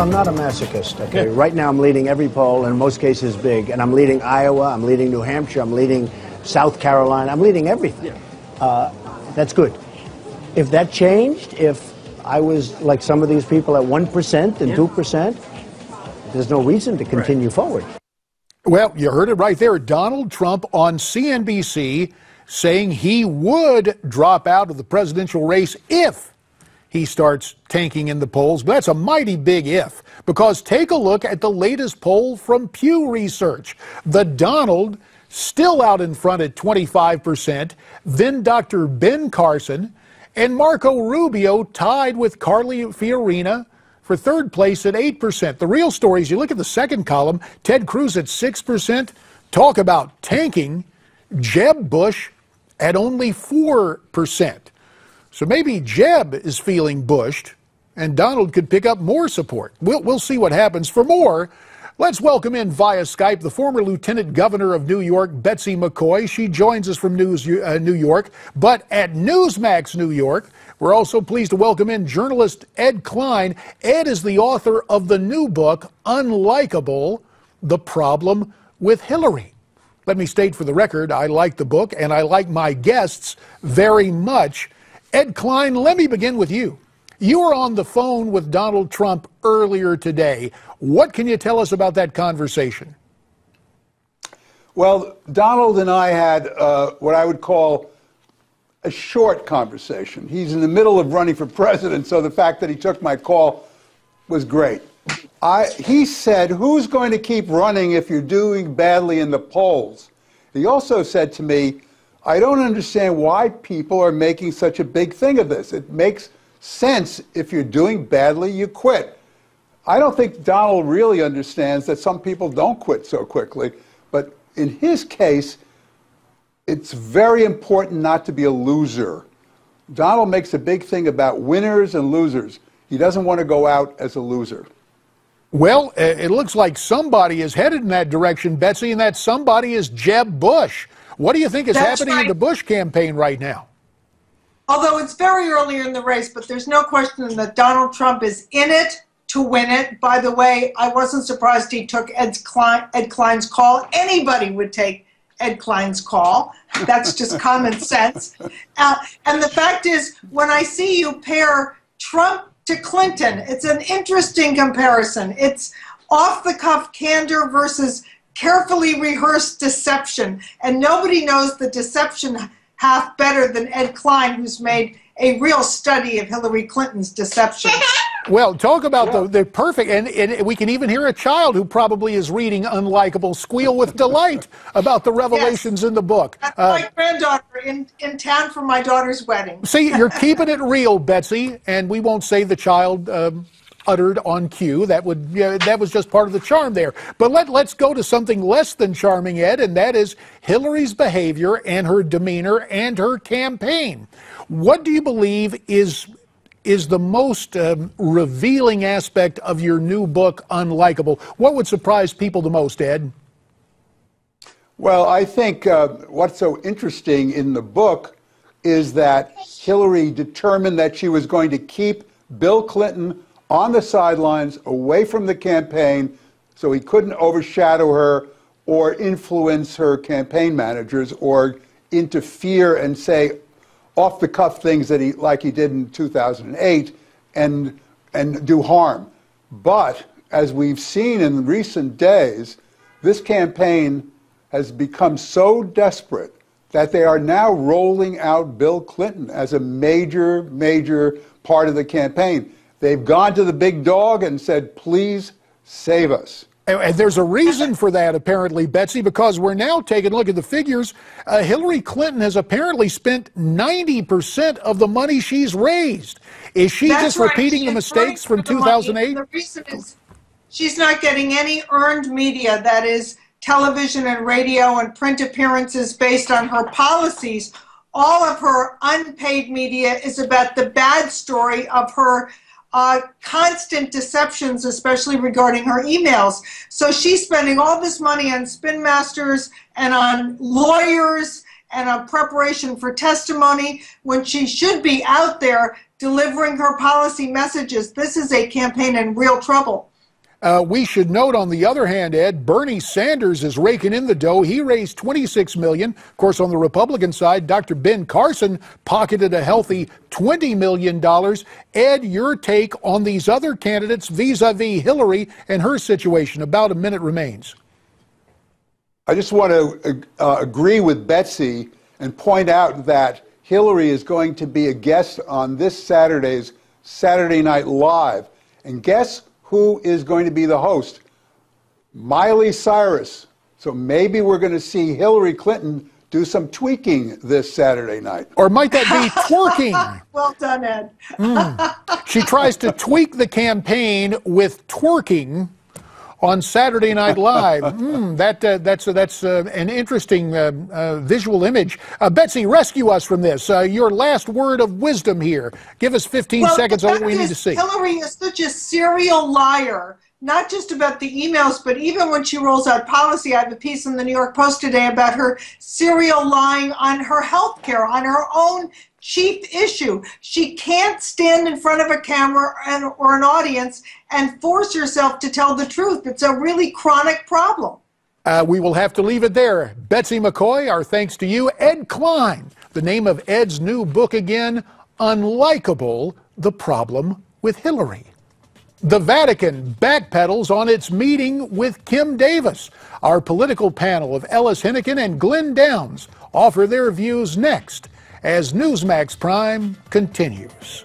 I'm not a masochist, okay? Right now I'm leading every poll, and in most cases big, and I'm leading Iowa, I'm leading New Hampshire, I'm leading South Carolina, I'm leading everything. That's good. If that changed, if I was like some of these people at 1% and 2%, there's no reason to continue forward. Well, you heard it right there. Donald Trump on CNBC saying he would drop out of the presidential race if he starts tanking in the polls. But that's a mighty big if, because take a look at the latest poll from Pew Research. The Donald still out in front at 25%, then Dr. Ben Carson, and Marco Rubio tied with Carly Fiorina for third place at 8%. The real story is you look at the second column, Ted Cruz at 6%. Talk about tanking. Jeb Bush at only 4%. So maybe Jeb is feeling bushed, and Donald could pick up more support. We'll see what happens. For more, let's welcome in via Skype the former Lieutenant Governor of New York, Betsy McCaughey. She joins us from New York. But at Newsmax New York, we're also pleased to welcome in journalist Ed Klein. Ed is the author of the new book, Unlikeable, The Problem with Hillary. Let me state for the record, I like the book, and I like my guests very much. Ed Klein, let me begin with you. You were on the phone with Donald Trump earlier today. What can you tell us about that conversation? Well, Donald and I had what I would call a short conversation. He's in the middle of running for president, so the fact that he took my call was great. He said, who's going to keep running if you're doing badly in the polls? He also said to me, I don't understand why people are making such a big thing of this. It makes sense. If you're doing badly, you quit. I don't think Donald really understands that some people don't quit so quickly. But in his case, it's very important not to be a loser. Donald makes a big thing about winners and losers. He doesn't want to go out as a loser. Well, it looks like somebody is headed in that direction, Betsy, and that somebody is Jeb Bush. What do you think is happening in the Bush campaign right now? Although it's very early in the race, but there's no question that Donald Trump is in it to win it. By the way, I wasn't surprised he took Ed Klein's call. Anybody would take Ed Klein's call. That's just common sense. And the fact is, when I see you pair Trump to Clinton, it's an interesting comparison. It's off-the-cuff candor versus carefully rehearsed deception. And nobody knows the deception half better than Ed Klein, who's made a real study of Hillary Clinton's deception. Well, talk about the perfect, and we can even hear a child who probably is reading Unlikeable squeal with delight about the revelations in the book. That's my granddaughter in town for my daughter's wedding. See, you're keeping it real, Betsy, and we won't say the child uttered on cue. That was just part of the charm there. But let's go to something less than charming, Ed, and that is Hillary's behavior and her demeanor and her campaign. What do you believe is the most revealing aspect of your new book, Unlikeable? What would surprise people the most, Ed? Well, I think what's so interesting in the book is that Hillary determined that she was going to keep Bill Clinton on the sidelines, away from the campaign, so he couldn't overshadow her or influence her campaign managers or interfere and say off-the-cuff things that like he did in 2008 and do harm. But as we've seen in recent days, this campaign has become so desperate that they are now rolling out Bill Clinton as a major, major part of the campaign. They've gone to the big dog and said, please save us. And there's a reason for that, apparently, Betsy, because we're now taking a look at the figures. Hillary Clinton has apparently spent 90% of the money she's raised. Is she just repeating the mistakes from 2008? The reason is she's not getting any earned media, that is television and radio and print appearances based on her policies. All of her unpaid media is about the bad story of her constant deceptions, especially regarding her emails. So she's spending all this money on spin masters and on lawyers and on preparation for testimony when she should be out there delivering her policy messages. This is a campaign in real trouble. We should note, on the other hand, Ed, Bernie Sanders is raking in the dough. He raised $26 million. Of course, on the Republican side, Dr. Ben Carson pocketed a healthy $20 million. Ed, your take on these other candidates vis-a-vis Hillary and her situation. About a minute remains. I just want to agree with Betsy and point out that Hillary is going to be a guest on this Saturday's Saturday Night Live. And guess who is going to be the host? Miley Cyrus. So maybe we're going to see Hillary Clinton do some tweaking this Saturday night. Or might that be twerking? Well done, Ed. She tries to tweak the campaign with twerking on Saturday Night Live. That's an interesting visual image. Betsy, rescue us from this. Your last word of wisdom here. Give us 15 seconds on what we need to see. Hillary is such a serial liar, not just about the emails, but even when she rolls out policy. I have a piece in the New York Post today about her serial lying on her health care, on her own chief issue. She can't stand in front of a camera or an audience and force herself to tell the truth. It's a really chronic problem. We will have to leave it there. Betsy McCaughey, our thanks to you. Ed Klein, the name of Ed's new book again, Unlikeable, The Problem with Hillary. The Vatican backpedals on its meeting with Kim Davis. Our political panel of Ellis Hennigan and Glenn Downs offer their views next as Newsmax Prime continues.